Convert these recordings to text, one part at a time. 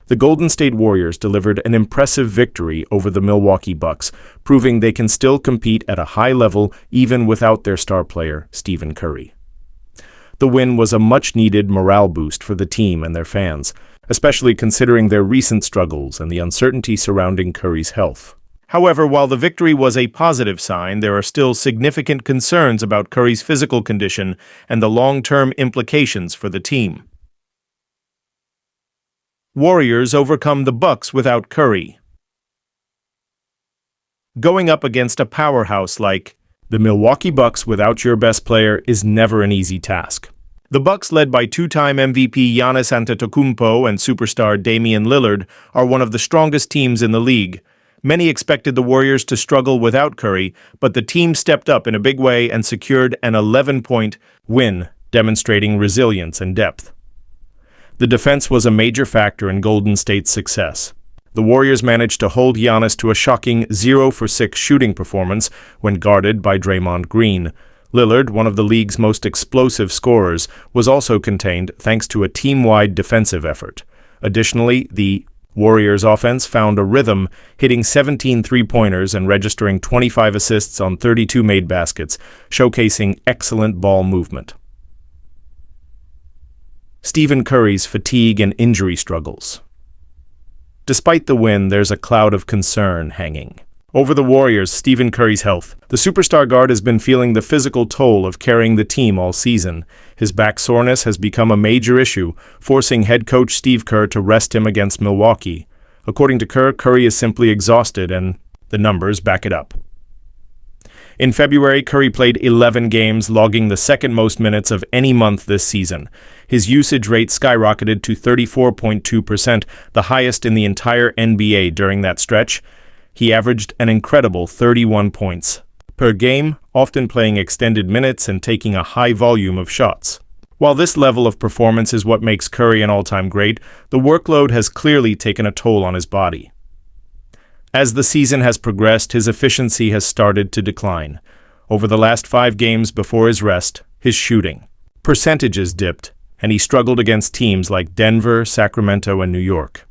The Golden State Warriors delivered an impressive victory over the Milwaukee Bucks, proving they can still compete at a high level even without their star player, Stephen Curry. The win was a much-needed morale boost for the team and their fans, especially considering their recent struggles and the uncertainty surrounding Curry's health. However, while the victory was a positive sign, there are still significant concerns about Curry's physical condition and the long-term implications for the team. Warriors overcome the Bucks without Curry. Going up against a powerhouse like the Milwaukee Bucks without your best player is never an easy task. The Bucks, led by two-time MVP Giannis Antetokounmpo and superstar Damian Lillard, are one of the strongest teams in the league. Many expected the Warriors to struggle without Curry, but the team stepped up in a big way and secured an 11-point win, demonstrating resilience and depth. The defense was a major factor in Golden State's success. The Warriors managed to hold Giannis to a shocking 0-for-6 shooting performance when guarded by Draymond Green. Lillard, one of the league's most explosive scorers, was also contained thanks to a team-wide defensive effort. Additionally, the Warriors' offense found a rhythm, hitting 17 three-pointers and registering 25 assists on 32 made baskets, showcasing excellent ball movement. Stephen Curry's fatigue and injury struggles. Despite the win, there's a cloud of concern hanging over the Warriors' Stephen Curry's health. The superstar guard has been feeling the physical toll of carrying the team all season. His back soreness has become a major issue, forcing head coach Steve Kerr to rest him against Milwaukee. According to Kerr, Curry is simply exhausted, and the numbers back it up. In February, Curry played 11 games, logging the second most minutes of any month this season. His usage rate skyrocketed to 34.2%, the highest in the entire NBA during that stretch. He averaged an incredible 31 points per game, often playing extended minutes and taking a high volume of shots. While this level of performance is what makes Curry an all-time great, the workload has clearly taken a toll on his body. As the season has progressed, his efficiency has started to decline. Over the last 5 games before his rest, his shooting percentages dipped, and he struggled against teams like Denver, Sacramento, and New York.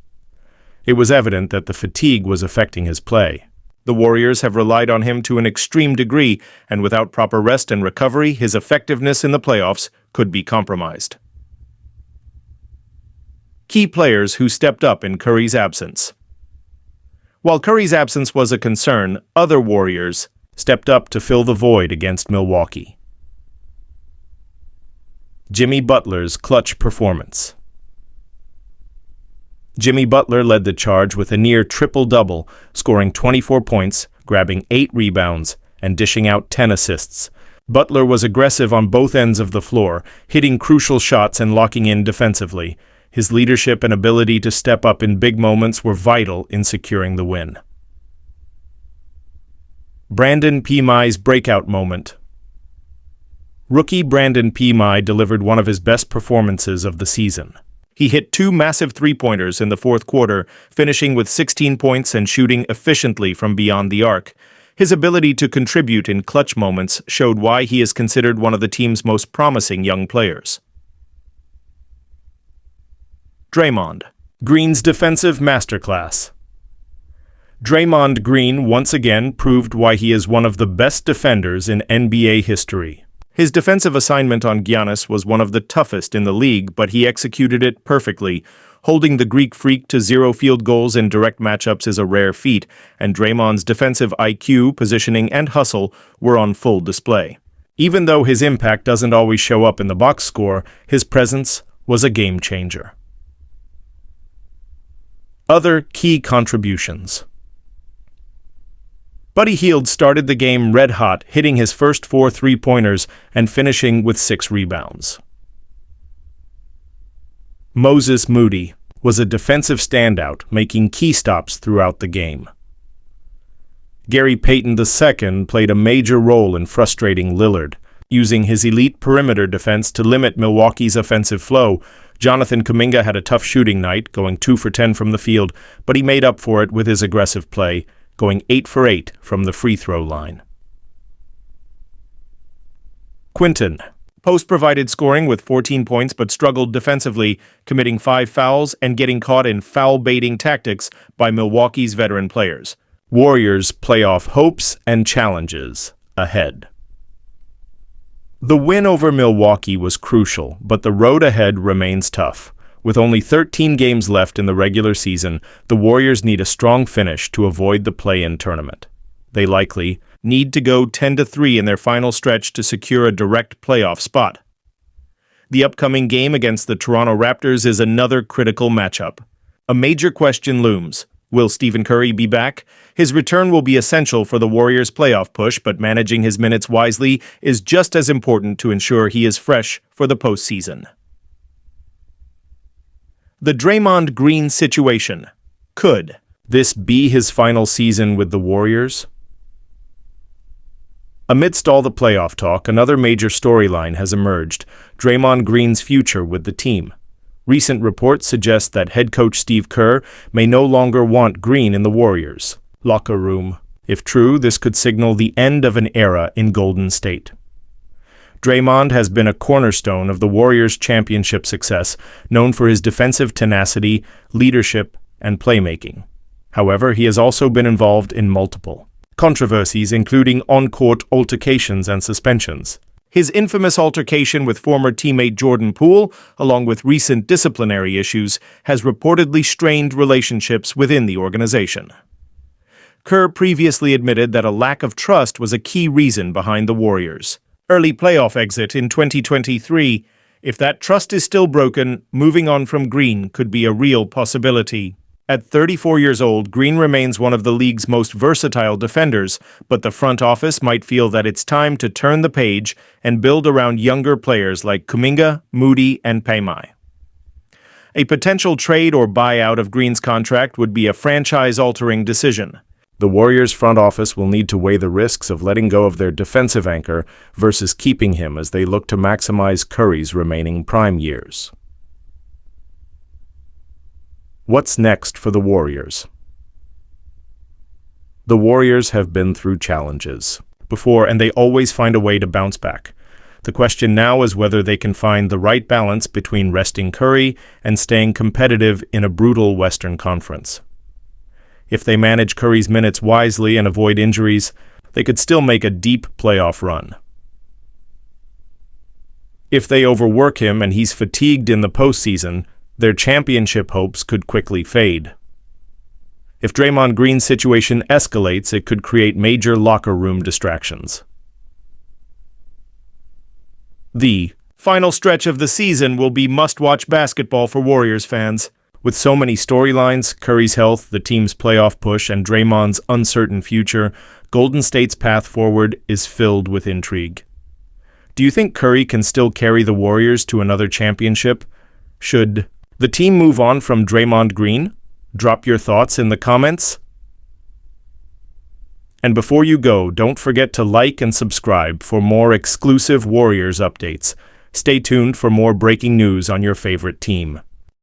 It was evident that the fatigue was affecting his play. The Warriors have relied on him to an extreme degree, and without proper rest and recovery, his effectiveness in the playoffs could be compromised. Key players who stepped up in Curry's absence. While Curry's absence was a concern, other Warriors stepped up to fill the void against Milwaukee. Jimmy Butler's clutch performance. Jimmy Butler led the charge with a near triple-double, scoring 24 points, grabbing 8 rebounds, and dishing out 10 assists. Butler was aggressive on both ends of the floor, hitting crucial shots and locking in defensively. His leadership and ability to step up in big moments were vital in securing the win. Brandon P. breakout moment. Rookie Brandon P. delivered one of his best performances of the season. He hit 2 massive three-pointers in the fourth quarter, finishing with 16 points and shooting efficiently from beyond the arc. His ability to contribute in clutch moments showed why he is considered one of the team's most promising young players. Draymond Green's defensive masterclass. Draymond Green once again proved why he is one of the best defenders in NBA history. His defensive assignment on Giannis was one of the toughest in the league, but he executed it perfectly. Holding the Greek Freak to 0 field goals in direct matchups is a rare feat, and Draymond's defensive IQ, positioning, and hustle were on full display. Even though his impact doesn't always show up in the box score, his presence was a game changer. Other key contributions. Buddy Hield started the game red-hot, hitting his first 4 three-pointers and finishing with 6 rebounds. Moses Moody was a defensive standout, making key stops throughout the game. Gary Payton II played a major role in frustrating Lillard, using his elite perimeter defense to limit Milwaukee's offensive flow. Jonathan Kuminga had a tough shooting night, going 2 for 10 from the field, but he made up for it with his aggressive play, going 8 for 8 from the free throw line. Quentin Post provided scoring with 14 points but struggled defensively, committing 5 fouls and getting caught in foul-baiting tactics by Milwaukee's veteran players. Warriors' playoff hopes and challenges ahead. The win over Milwaukee was crucial, but the road ahead remains tough. With only 13 games left in the regular season, the Warriors need a strong finish to avoid the play-in tournament. They likely need to go 10-3 in their final stretch to secure a direct playoff spot. The upcoming game against the Toronto Raptors is another critical matchup. A major question looms. Will Stephen Curry be back? His return will be essential for the Warriors' playoff push, but managing his minutes wisely is just as important to ensure he is fresh for the postseason. The Draymond Green situation. Could this be his final season with the Warriors? Amidst all the playoff talk, another major storyline has emerged: Draymond Green's future with the team. Recent reports suggest that head coach Steve Kerr may no longer want Green in the Warriors' locker room. If true, this could signal the end of an era in Golden State. Draymond has been a cornerstone of the Warriors' championship success, known for his defensive tenacity, leadership, and playmaking. However, he has also been involved in multiple controversies, including on-court altercations and suspensions. His infamous altercation with former teammate Jordan Poole, along with recent disciplinary issues, has reportedly strained relationships within the organization. Kerr previously admitted that a lack of trust was a key reason behind the Warriors' early playoff exit in 2023. If that trust is still broken, moving on from Green could be a real possibility. At 34 years old, Green remains one of the league's most versatile defenders, but the front office might feel that it's time to turn the page and build around younger players like Kuminga, Moody, and Paimai. A potential trade or buyout of Green's contract would be a franchise-altering decision. The Warriors' front office will need to weigh the risks of letting go of their defensive anchor versus keeping him as they look to maximize Curry's remaining prime years. What's next for the Warriors? The Warriors have been through challenges before, and they always find a way to bounce back. The question now is whether they can find the right balance between resting Curry and staying competitive in a brutal Western Conference. If they manage Curry's minutes wisely and avoid injuries, they could still make a deep playoff run. If they overwork him and he's fatigued in the postseason, their championship hopes could quickly fade. If Draymond Green's situation escalates, it could create major locker room distractions. The final stretch of the season will be must-watch basketball for Warriors fans. With so many storylines, Curry's health, the team's playoff push, and Draymond's uncertain future, Golden State's path forward is filled with intrigue. Do you think Curry can still carry the Warriors to another championship? Should the team move on from Draymond Green? Drop your thoughts in the comments. And before you go, don't forget to like and subscribe for more exclusive Warriors updates. Stay tuned for more breaking news on your favorite team.